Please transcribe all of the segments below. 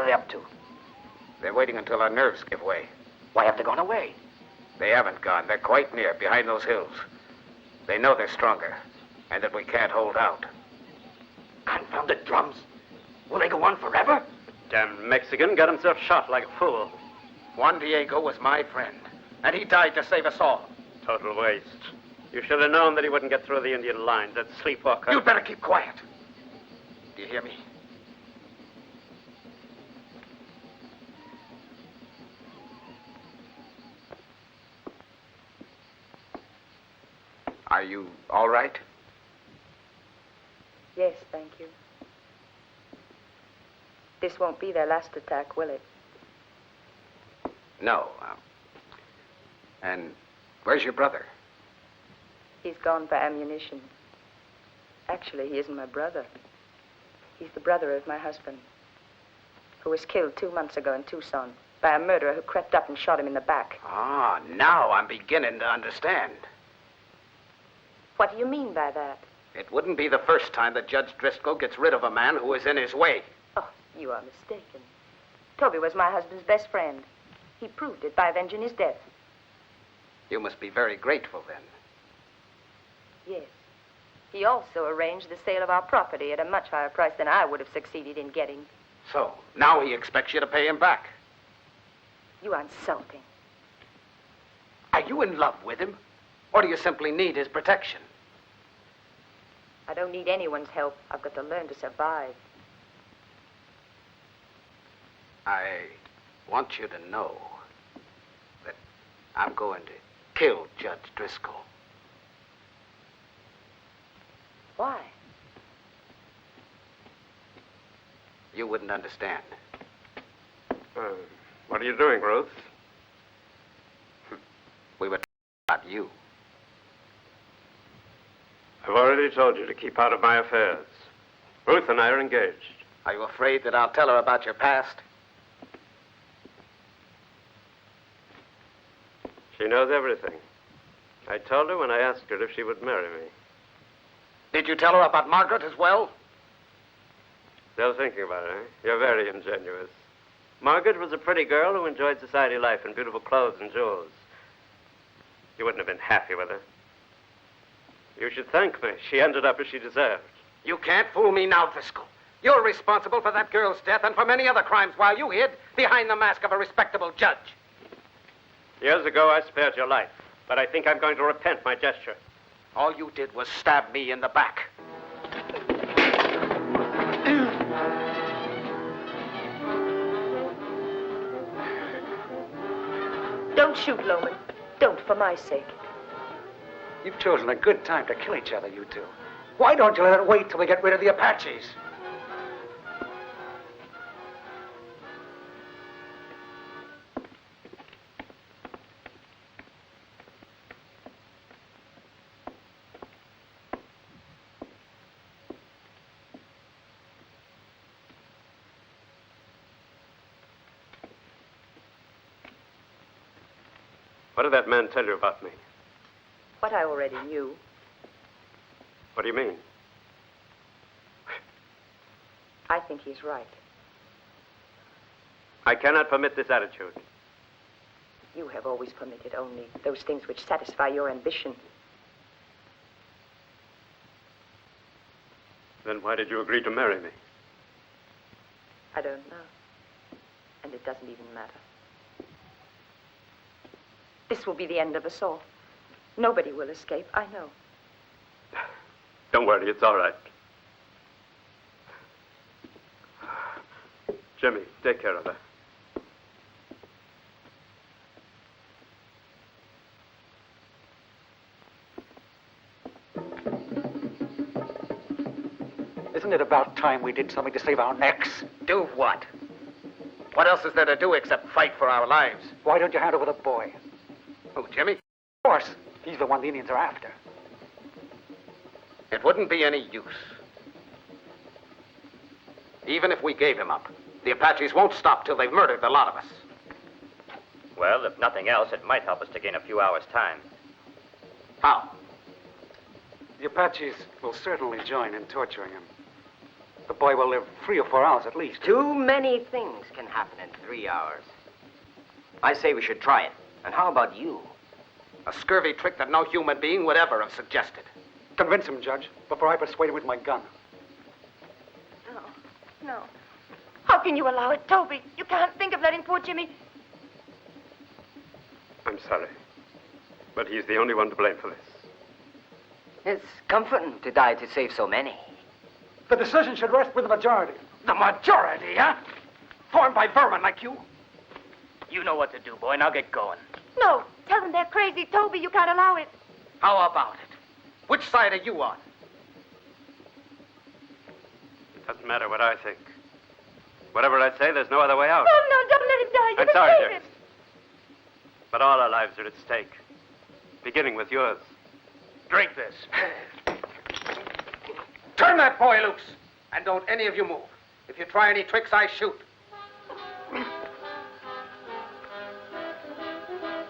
are they up to? They're waiting until our nerves give way. Why have they gone away? They haven't gone. They're quite near, behind those hills. They know they're stronger, and that we can't hold out. Confounded drums. Will they go on forever? Damn Mexican got himself shot like a fool. Juan Diego was my friend, and he died to save us all. Total waste. You should have known that he wouldn't get through the Indian lines, that sleepwalker. You'd better keep quiet. Do you hear me? Are you all right? Yes, thank you. This won't be their last attack, will it? No. And where's your brother? He's gone for ammunition. Actually, he isn't my brother. He's the brother of my husband, who was killed 2 months ago in Tucson by a murderer who crept up and shot him in the back. Ah, now I'm beginning to understand. What do you mean by that? It wouldn't be the first time that Judge Driscoll gets rid of a man who is in his way. Oh, you are mistaken. Toby was my husband's best friend. He proved it by avenging his death. You must be very grateful, then. Yes. He also arranged the sale of our property at a much higher price than I would have succeeded in getting. So, now he expects you to pay him back. You are insulting. Are you in love with him? Or do you simply need his protection? I don't need anyone's help. I've got to learn to survive. I want you to know that I'm going to kill Judge Driscoll. Why? You wouldn't understand. What are you doing, Ruth? We were talking about you. I've already told you to keep out of my affairs. Ruth and I are engaged. Are you afraid that I'll tell her about your past? She knows everything. I told her when I asked her if she would marry me. Did you tell her about Margaret as well? Still thinking about it, eh? You're very ingenuous. Margaret was a pretty girl who enjoyed society life and beautiful clothes and jewels. You wouldn't have been happy with her. You should thank me. She ended up as she deserved. You can't fool me now, Driscoll. You're responsible for that girl's death and for many other crimes while you hid behind the mask of a respectable judge. Years ago, I spared your life, but I think I'm going to repent my gesture. All you did was stab me in the back. Don't shoot, Loman. Don't, for my sake. You've chosen a good time to kill each other, you two. Why don't you let it wait till we get rid of the Apaches? What did that man tell you about me? What I already knew. What do you mean? I think he's right. I cannot permit this attitude. You have always permitted only those things which satisfy your ambition. Then why did you agree to marry me? I don't know. And it doesn't even matter. This will be the end of us all. Nobody will escape, I know. Don't worry, it's all right. Jimmy, take care of her. Isn't it about time we did something to save our necks? Do what? What else is there to do except fight for our lives? Why don't you hand over the boy? Who, Jimmy? Of course. He's the one the Indians are after. It wouldn't be any use. Even if we gave him up, the Apaches won't stop till they've murdered the lot of us. Well, if nothing else, it might help us to gain a few hours' time. How? The Apaches will certainly join in torturing him. The boy will live 3 or 4 hours at least. Too many things can happen in 3 hours. I say we should try it. And how about you? A scurvy trick that no human being would ever have suggested. Convince him, Judge, before I persuade him with my gun. No. How can you allow it, Toby? You can't think of letting poor Jimmy... I'm sorry. But he's the only one to blame for this. It's comforting to die to save so many. The decision should rest with the majority. The majority, huh? Formed by vermin like you? You know what to do, boy. Now get going. No, tell them they're crazy, Toby. You can't allow it. How about it? Which side are you on? It doesn't matter what I think. Whatever I say, there's no other way out. No, don't let him die. You I'm can sorry, save dearest. him. But all our lives are at stake. Beginning with yours. Drink this. Turn that boy loose. And don't any of you move. If you try any tricks, I shoot.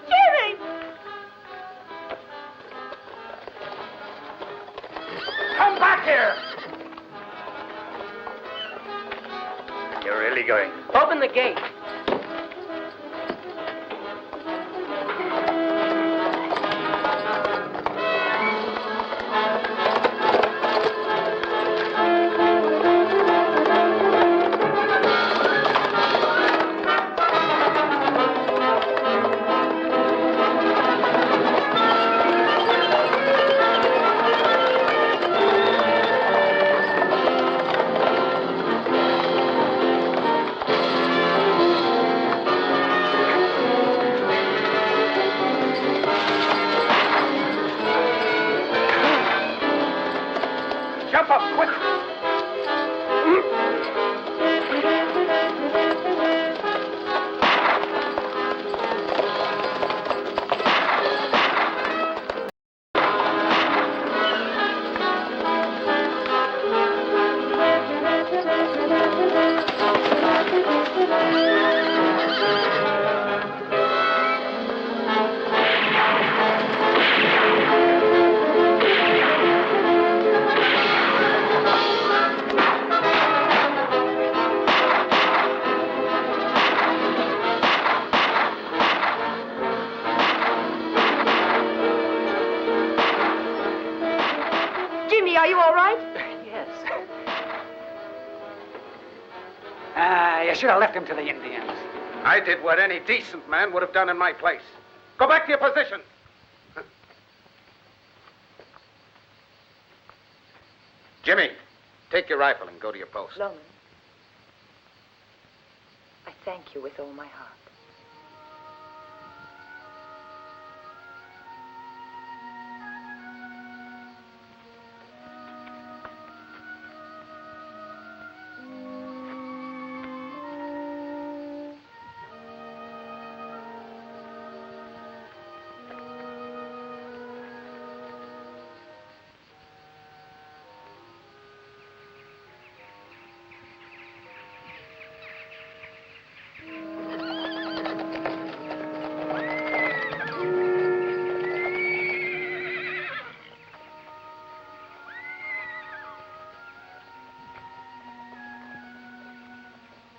Jimmy! Come back here! You're really going. Open the gate. Jump up, quick! Jimmy, are you all right? Yes. You should have left him to the Indians. I did what any decent man would have done in my place. Go back to your position. Jimmy, take your rifle and go to your post. Loman, I thank you with all my heart.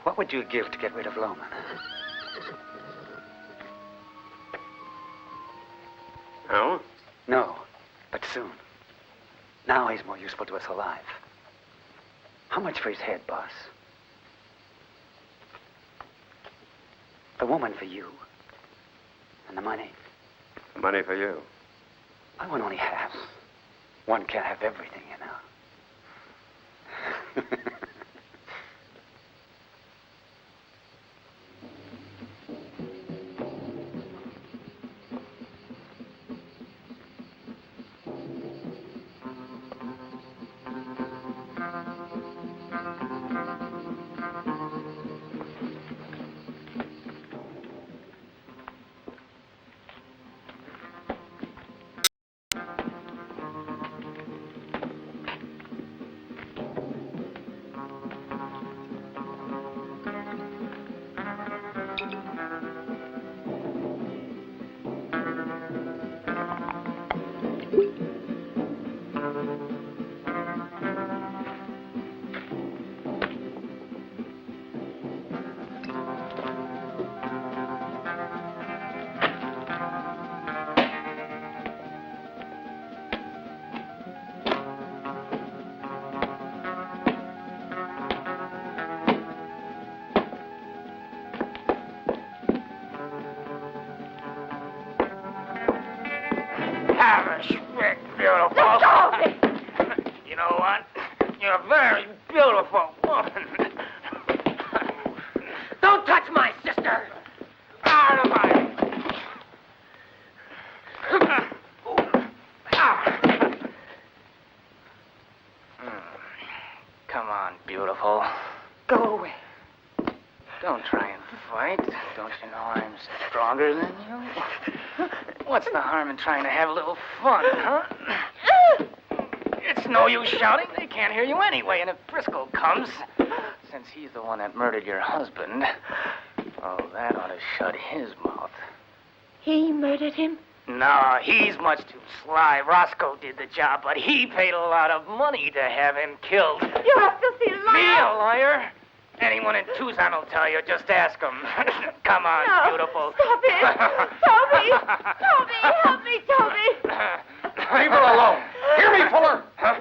What would you give to get rid of Loman? No? No, but soon. Now he's more useful to us alive. How much for his head, boss? The woman for you. And the money. Money for you. I want only half. One can't have everything, you know. have respect, beautiful. Let go of me! You know what? You're a very beautiful woman. Don't touch my sister! Out of my... Come on, beautiful. Go away. Don't try and fight. Don't you know I'm stronger than you? What's the harm in trying to have a little fun, huh? It's no use shouting. They can't hear you anyway. And if Driscoll comes, since he's the one that murdered your husband, oh, that ought to shut his mouth. He murdered him? No, he's much too sly. Roscoe did the job, but he paid a lot of money to have him killed. You're a filthy liar! Me, a liar? Anyone in Tucson will tell you. Just ask him. Come on, No. beautiful. Stop it! Toby! Toby, help me, Toby! Leave her alone. Hear me, Fuller? Huh?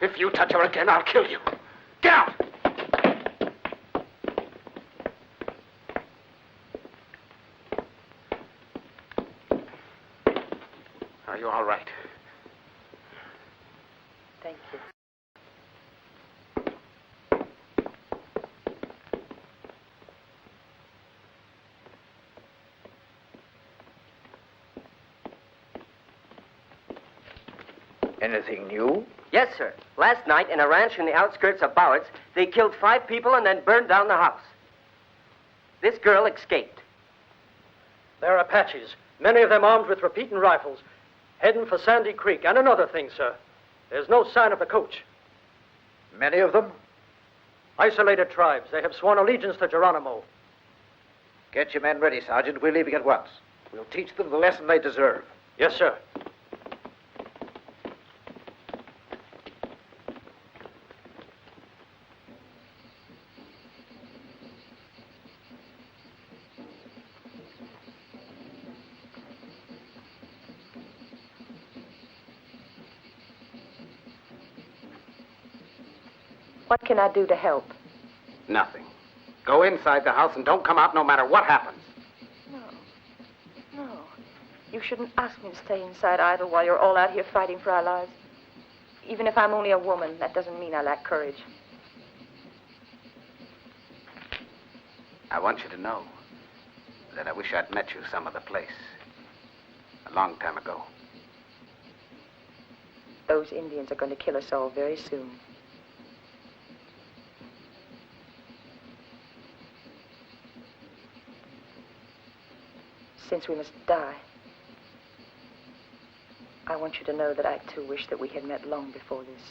If you touch her again, I'll kill you. Get out! Are you all right? Thank you. Anything new? Yes, sir. Last night, in a ranch in the outskirts of Bowards, they killed 5 people and then burned down the house. This girl escaped. They're Apaches, many of them armed with repeating rifles, heading for Sandy Creek. And another thing, sir. There's no sign of the coach. Many of them? Isolated tribes. They have sworn allegiance to Geronimo. Get your men ready, Sergeant. We're leaving at once. We'll teach them the lesson they deserve. Yes, sir. What can I do to help? Nothing. Go inside the house and don't come out no matter what happens. No. You shouldn't ask me to stay inside either while you're all out here fighting for our lives. Even if I'm only a woman, that doesn't mean I lack courage. I want you to know that I wish I'd met you some other place. A long time ago. Those Indians are going to kill us all very soon. Since we must die, I want you to know that I too wish that we had met long before this.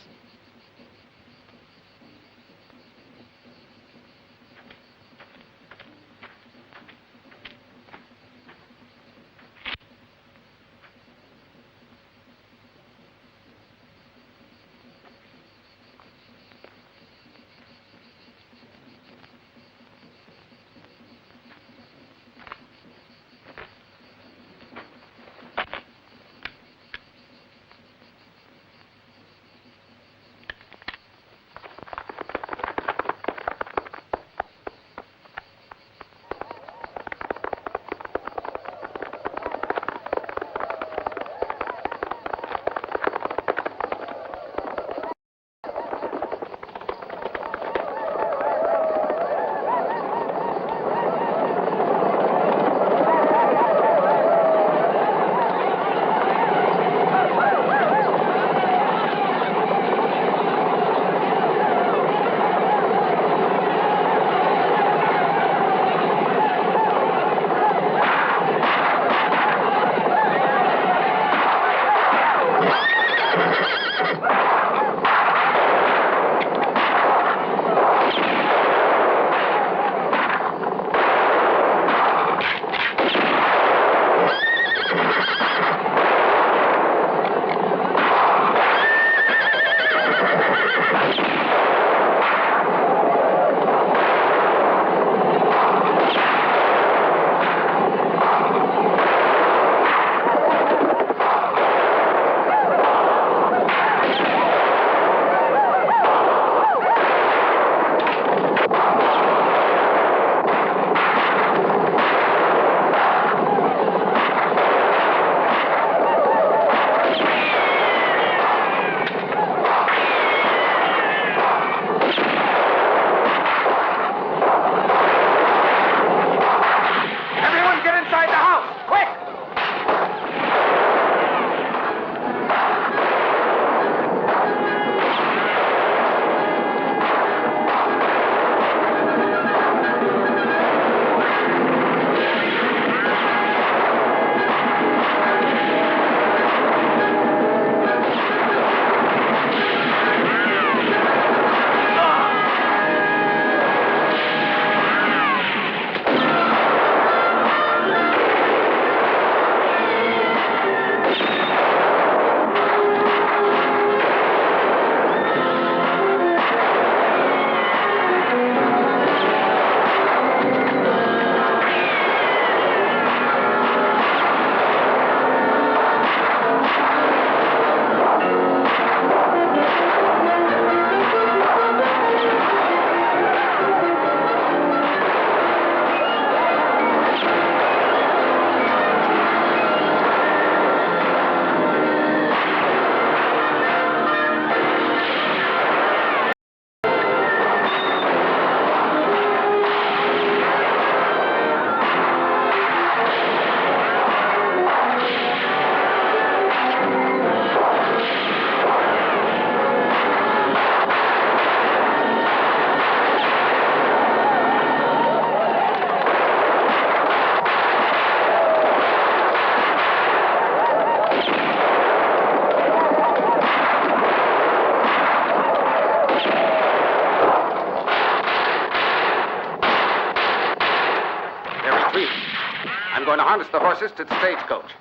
harness the horses to the stagecoach.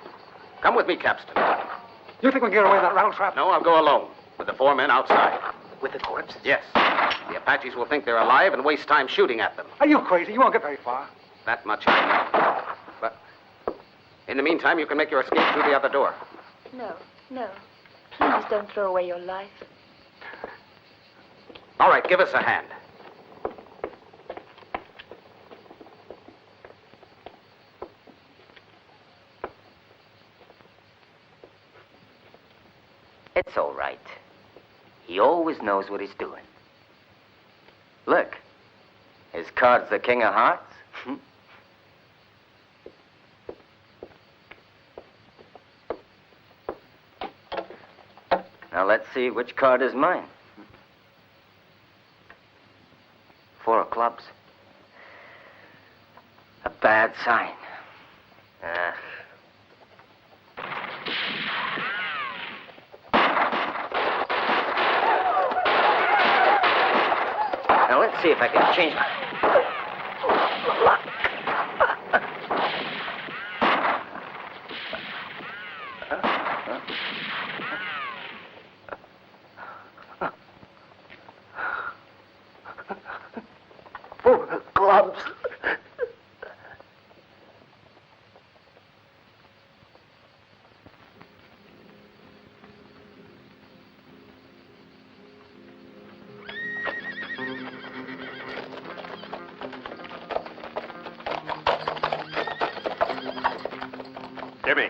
Come with me, Capstan. You think we can get away with that rattle trap? No, I'll go alone, with the 4 men outside. With the corpses? Yes. The Apaches will think they're alive and waste time shooting at them. Are you crazy? You won't get very far. That much I know. But in the meantime, you can make your escape through the other door. No, no. Please don't throw away your life. All right, give us a hand. It's all right. He always knows what he's doing. Look, his card's the King of Hearts. Now let's see which card is mine. 4 of clubs. A bad sign. Now let's see if I can change my luck. Clubs. Jimmy.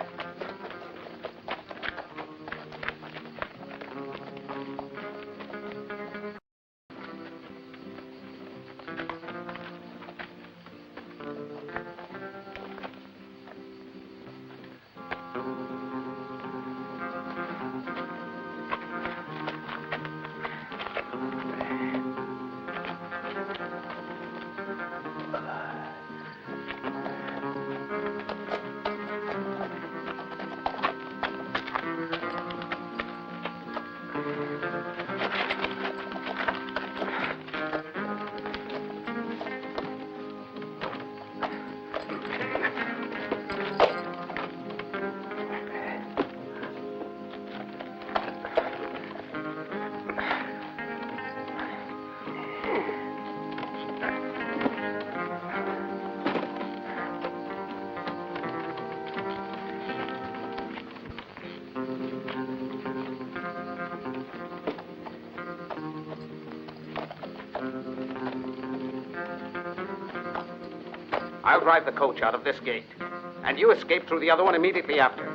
I'll drive the coach out of this gate. And you escape through the other one immediately after.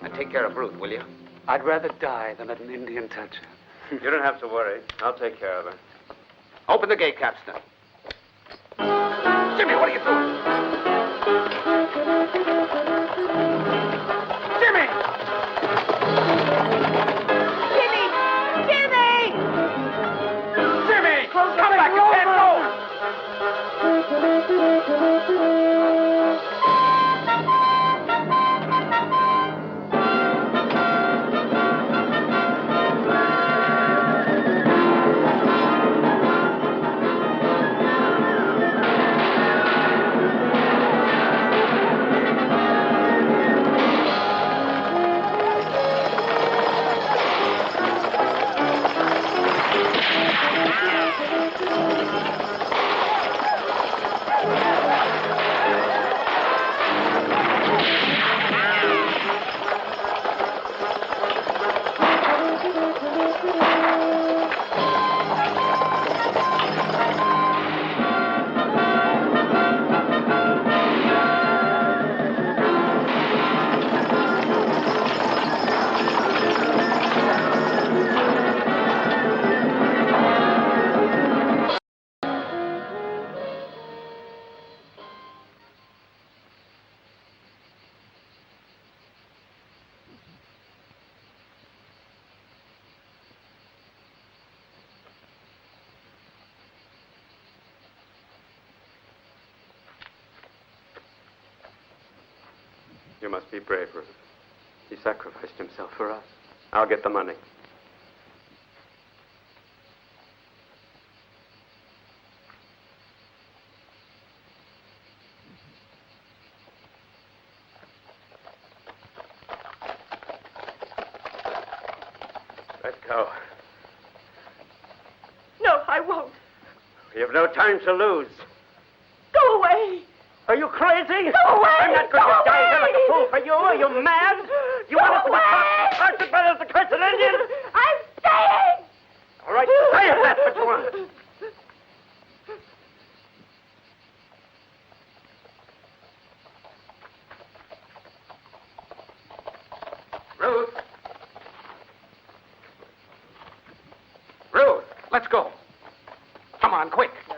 And take care of Ruth, will you? I'd rather die than let an Indian touch her. You don't have to worry. I'll take care of her. Open the gate, Capstan. Jimmy, what are you doing? Jimmy! Jimmy! Come back, you can't go! You must be brave, Ruth. He sacrificed himself for us. I'll get the money. Let go. No, I won't. We have no time to lose. Go away. Are you crazy? Go away. I'm not going to die here like a fool for you. Are you mad? You want us to be tortured by those accursed Indians? I'm staying. All right, say if that's what you want. Ruth. Ruth, let's go. Come on, quick. No.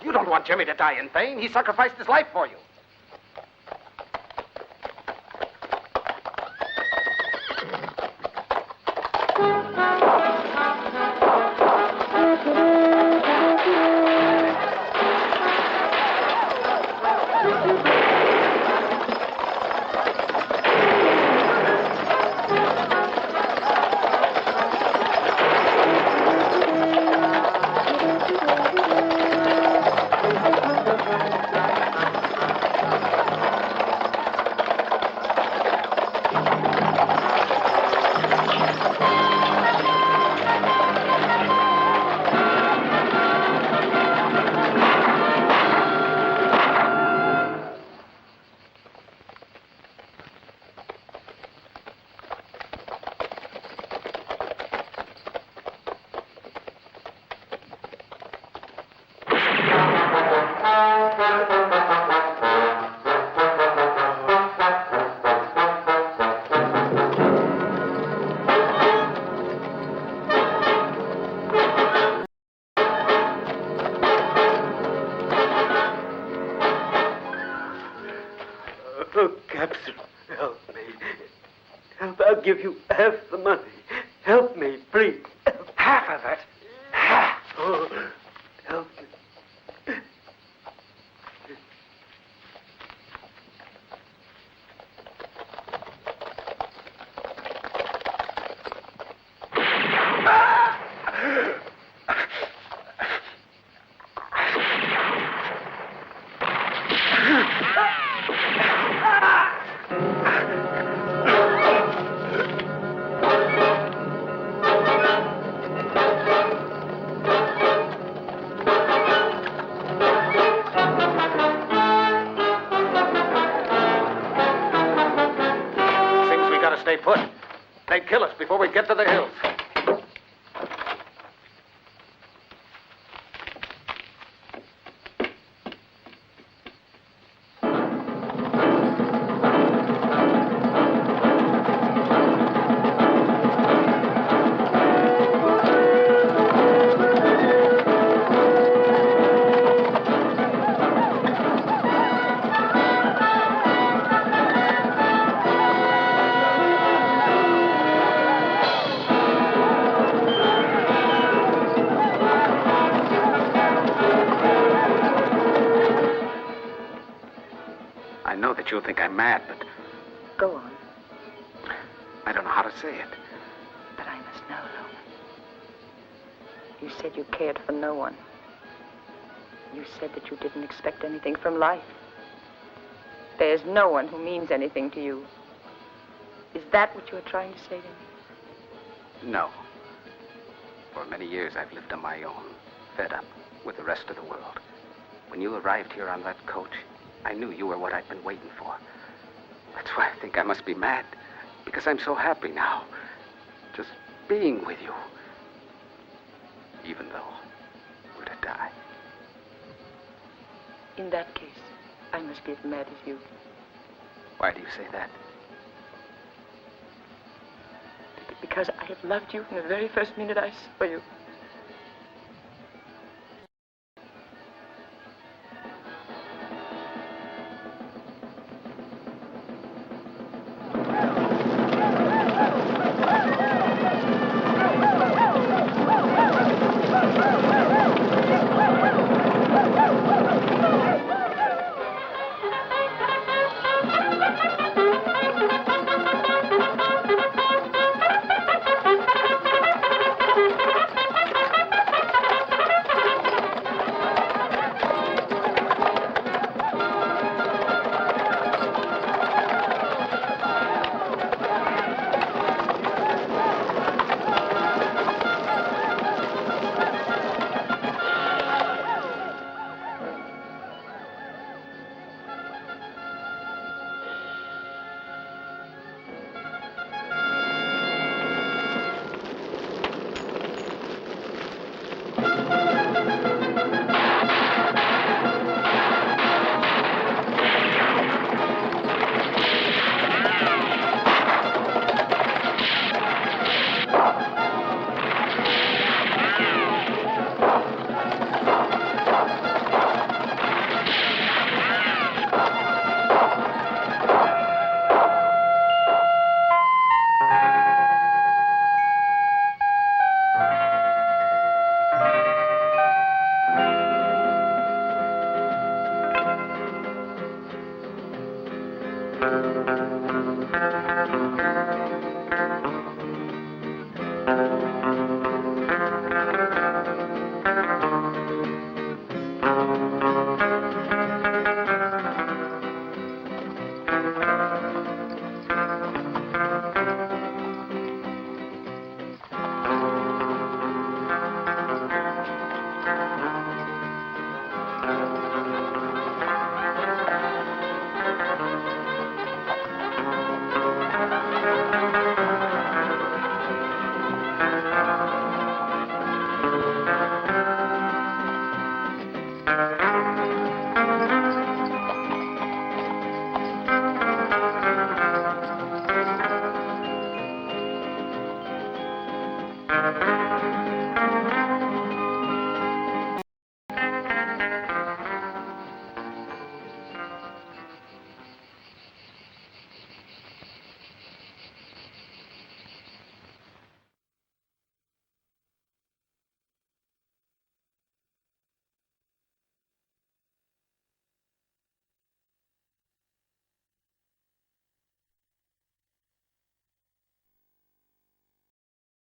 You don't want Jimmy to die in vain. He sacrificed his life for you. Oh, Captain, help me. I'll give you half the money. Help me, please. Half of it? Half? Oh, help me. Stay put. They'd kill us before we get to the hills. I know that you'll think I'm mad, but Go on. I don't know how to say it. But I must know, Loman. You said you cared for no one. You said that you didn't expect anything from life. There's no one who means anything to you. Is that what you are trying to say to me? No. For many years, I've lived on my own, fed up with the rest of the world. When you arrived here on that coach, I knew you were what I'd been waiting for. That's why I think I must be mad, because I'm so happy now, just being with you, even though we're to die. In that case, I must be as mad as you. Why do you say that? Because I have loved you from the very first minute I saw you. Thank you.